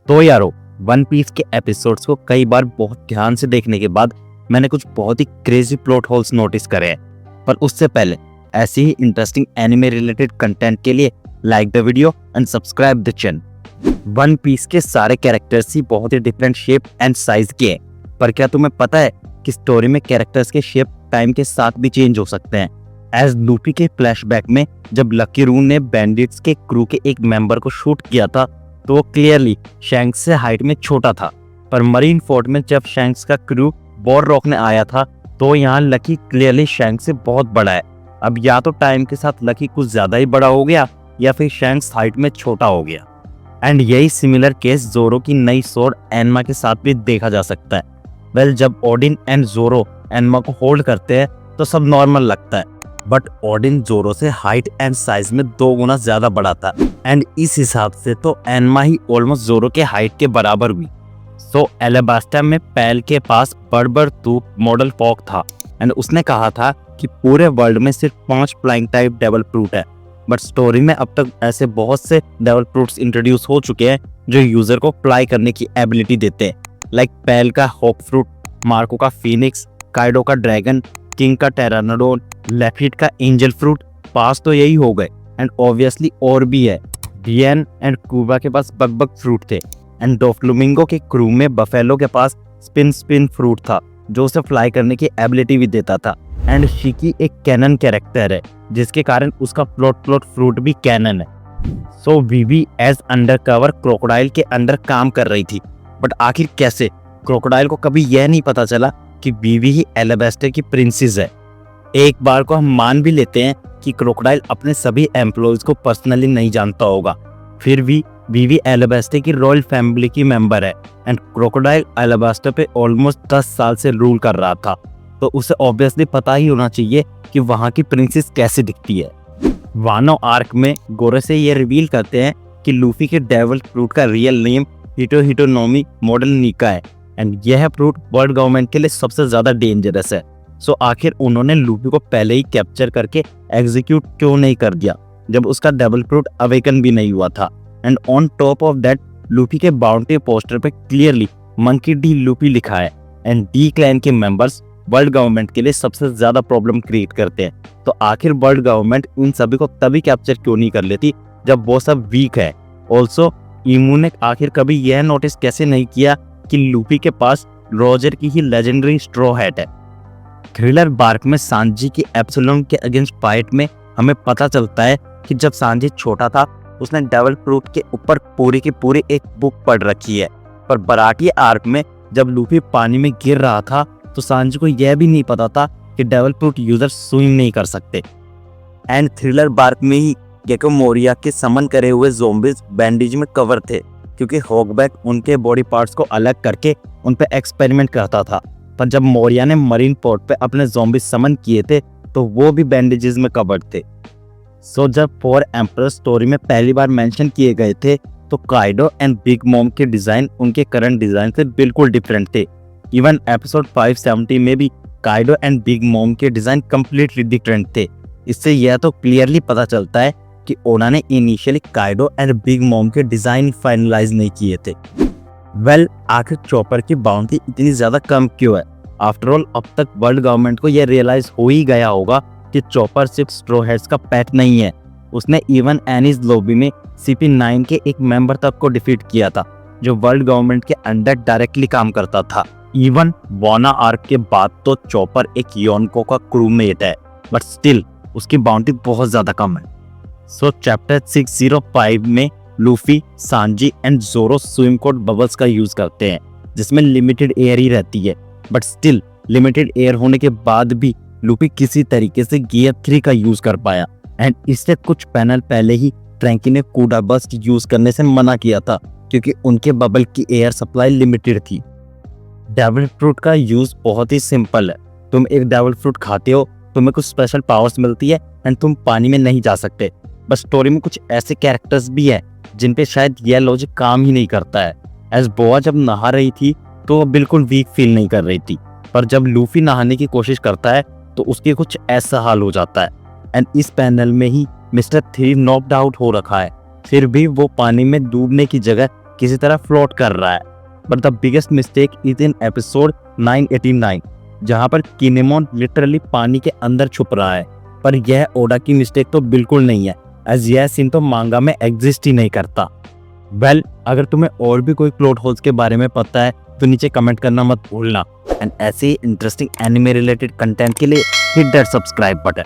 तो यारो, one piece के एपिसोड्स को कई बार बहुत ध्यान से देखने के बाद मैंने कुछ बहुत ही क्रेजी प्लॉट होल्स नोटिस करे हैं। पर उससे पहले ऐसी ही इंटरेस्टिंग एनिमे रिलेटेड कंटेंट के लिए like the video and subscribe the channel. One piece के सारे कैरेक्टर्स ही बहुत ही डिफरेंट शेप एंड साइज के हैं, पर क्या तुम्हें पता है कि स्टोरी में कैरेक्टर्स के शेप टाइम के साथ भी चेंज हो सकते हैं। एज लूफी के फ्लैशबैक में जब लकी रून ने बैंडिट्स के क्रू के एक मेंबर को शूट किया था तो वो क्लियरली शैंक्स से हाइट में छोटा था, पर मरीन फोर्ट में जब शैंक्स का क्रू वॉर रोकने आया था तो यहाँ लकी क्लियरली शैंक्स से बहुत बड़ा है। अब या तो टाइम के साथ लकी कुछ ज्यादा ही बड़ा हो गया या फिर शैंक्स हाइट में छोटा हो गया। एंड यही सिमिलर केस जोरो की नई स्वॉर्ड एनमा के साथ भी देखा जा सकता है। वेल, जब ओडिन एंड जोरो एनमा को होल्ड करते हैं तो सब नॉर्मल लगता है, बट ओडिन जोरो से हाइट एंड साइज में 2 गुना ज्यादा बड़ा था एंड इस हिसाब से तो एनमा ही ऑलमोस्ट जोरो के हाइट के बराबर हुई। सो एलेबास्टा में पैल के पास बड़बड़ तू मॉडल फॉक था एंड उसने कहा था कि पूरे वर्ल्ड में सिर्फ 5 फ्लाइंग टाइप डेवल फ्रूट है, बट स्टोरी में अब तक ऐसे बहुत से डेवल फ्रूट्स इंट्रोड्यूस हो चुके हैं जो यूजर को फ्लाई करने की एबिलिटी देते हैं, लाइक पैल का हॉक फ्रूट, मार्को का फीनिक्स, काइडो का ड्रैगन, किंग का टेरानोडोन, लेफिट का एंजल फ्रूट। पास तो यही हो गए एंड ऑब्वियसली और भी है। डियन एंड कुबा के पास बग फ्रूट थे एंड डोफ्लुमिंगो के क्रू में बफेलो के पास स्पिन फ्रूट था जो उसे फ्लाई करने की एबिलिटी भी देता था। एंड शिकी एक कैनन कैरेक्टर है जिसके कारण उसका प्लॉट फ्रूट भी कैनन है। सो वीवी एज अंडरकवर क्रोकोडाइल के अंडर काम कर रही थी, बट आखिर कैसे? क्रोकोडाइल को कभी यह नहीं पता चला कि वीवी ही एलेबास्टर की प्रिंसेस है। एक बार को हम मान भी लेते हैं कि क्रोकोडाइल अपने सभी एम्प्लॉयज को पर्सनली नहीं जानता होगा, फिर भी वीवी एलेबास्टर की रॉयल फैमिली की मेंबर है एंड क्रोकोडाइल एलेबास्टर पे ऑलमोस्ट 10 साल से रूल कर रहा था, तो उसे ऑब्वियसली पता ही होना चाहिए कि वहां की प्रिंसेस कैसे दिखती है। वानो आर्क में गोरे से ये रिवील करते हैं कि लूफी के डेविल फ्रूट का रियल नेम हिटोनोमी मॉडल निका है एंड यह फ्रूट वर्ल्ड गवर्नमेंट के लिए सबसे ज्यादा डेंजरस है। सो आखिर उन्होंने लूफी को पहले ही कैप्चर करके एग्जीक्यूट क्यों नहीं कर दिया जब उसका डेविल फ्रूट अवेकन भी नहीं हुआ था? And on top of that Luffy के बाउंड्री पोस्टर पे क्लियरली मंकी डी लूफी लिखा है एंड डी क्लैन के मेंबर्स वर्ल्ड गवर्नमेंट के लिए सबसे ज्यादा प्रॉब्लम क्रिएट करते हैं। तो आखिर वर्ल्ड गवर्नमेंट इन सभी को तभी कैप्चर क्यों नहीं कर लेती जब वो सब वीक है? ऑल्सो इमू ने आखिर कभी यह नोटिस कैसे नहीं किया कि लूफी के पास रोजर की ही लेजेंडरी स्ट्रॉ हैट है? थ्रिलर बार्क में सांजी की एप्सिलॉन के अगेंस्ट फाइट में हमें पता चलता है कि जब सांजी छोटा था उसने डेविल फ्रूट के ऊपर पूरी की पूरी एक बुक पढ़ रखी है, पर बराकी आर्क में जब लूफी पानी में गिर रहा था तो सांजी को यह भी नहीं पता था कि डेविल फ्रूट यूजर स्विम नहीं कर सकते। एंड थ्रिलर बार्क में ही गेको मोरिया के समन करे हुए ज़ॉम्बीज बैंडेज में कवर थे क्योंकि हॉकबैक उनके बॉडी पार्ट्स को अलग करके उन पे एक्सपेरिमेंट करता था, पर जब मोरिया ने मरीन पोर्ट पे अपने ज़ॉम्बीज समन किए थे तो वो भी बैंडेजेस में कवर्ड थे। सो जब 4 एम्परर स्टोरी में पहली बार मेंशन किए गए थे तो काइडो एंड बिग मॉम के डिजाइन उनके करंट डिजाइन से बिल्कुल डिफरेंट थे। इवन एपिसोड 570 में भी काइडो एंड बिग मॉम के डिजाइन कंप्लीटली डिफरेंट थे। इससे यह तो क्लियरली पता चलता है कि ओना ने initially Kaido and big mom के डिजाइन फाइनलाइज नहीं किए थे। वेल, आखिर चॉपर की बाउंड्री इतनी ज्यादा कम क्यों है? आफ्टर ऑल अब तक वर्ल्ड गवर्नमेंट को यह रियलाइज हो ही गया होगा कि चॉपर सिर्फ स्ट्रॉ हैट्स का पेट नहीं है। उसने इवन एनिस लॉबी में CP9 के एक मेंबर तक को डिफीट किया था जो वर्ल्ड गवर्नमेंट के अंडर डायरेक्टली काम करता था। इवन वाना आर्क के बाद तो चॉपर एक योनको का क्रूमेट है, बट स्टिल उसकी बाउंड्री बहुत ज्यादा कम है। सो चैप्टर 605 में लूफी, सांजी एंड जोरो स्विम कोट बबल्स का यूज करते हैं जिसमें लिमिटेड एयर ही रहती है, बट स्टिल लिमिटेड एयर होने के बाद भी लूफी किसी तरीके से गियर 3 का यूज कर पाया एंड इससे कुछ पैनल पहले ही ट्रैंकी ने कूडा बस्ट यूज करने से मना किया था क्योंकि उनके बबल की एयर सप्लाई लिमिटेड थी। डेविल फ्रूट का यूज बहुत ही सिंपल है। तुम एक डेविल फ्रूट खाते हो, तुम्हें कुछ स्पेशल पावर्स मिलती है एंड तुम पानी में नहीं जा सकते। बस स्टोरी में कुछ ऐसे कैरेक्टर्स भी है जिन पे शायद यह लॉजिक काम ही नहीं करता है। एज बोआ जब नहा रही थी तो वो बिल्कुल वीक फील नहीं कर रही थी, पर जब लूफी नहाने की कोशिश करता है तो उसके कुछ ऐसा हाल हो जाता है। एंड इस पैनल में ही मिस्टर 3 नॉकड आउट हो रखा है, फिर भी वो पानी में डूबने की जगह किसी तरह फ्लोट कर रहा है। But the biggest mistake is in episode 989, जहां पर किनेमोन लिटरली पानी के अंदर छुप रहा है। पर यह ओडा की मिस्टेक तो बिल्कुल नहीं है, एज यह सीन तो मांगा में एग्जिस्ट ही नहीं करता। अगर तुम्हें और भी कोई प्लॉट होल्स के बारे में पता है तो नीचे कमेंट करना मत भूलना। एंड ऐसे ही इंटरेस्टिंग एनिमे रिलेटेड कंटेंट के लिए हिट दैट सब्सक्राइब बटन।